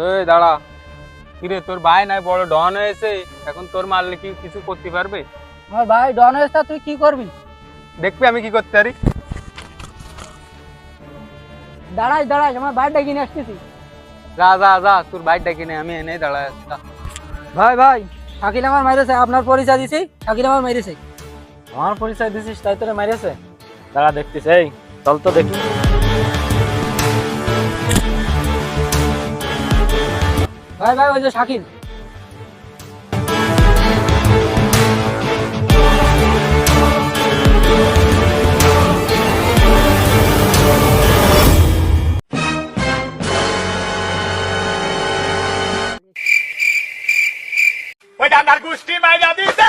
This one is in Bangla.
এই দাঁড়া, কিরে তোর ভাই নাই বড় ডন হয়েছে, এখন তোর মারলে কি কিছু করতে পারবে? আমার ভাই ডন হয়েছে, তুই কি করবি? দেখবি আমি কি করতে পারি। দাঁড়াই দাঁড়াই, আমার ভাইটা কিনে আসতেছি। যা যা যা, তোর বাইকটা কিনে আমি এনে দাঁড়ায় আছি, যা। ভাই ভাই, শাকিল আমার মাইরেছে, আপনার পরিচয় দিছি, শাকিল আমার মাইরেছে। আমার পরিচয় দিছিস তাই তোরে মারিয়েছে? দাঁড়া দেখতিস, এই চল তো দেখি। ভাই ভাই, ওই যে শাকিল। ওই ডান্ডার গোষ্ঠী মাইরা দিতে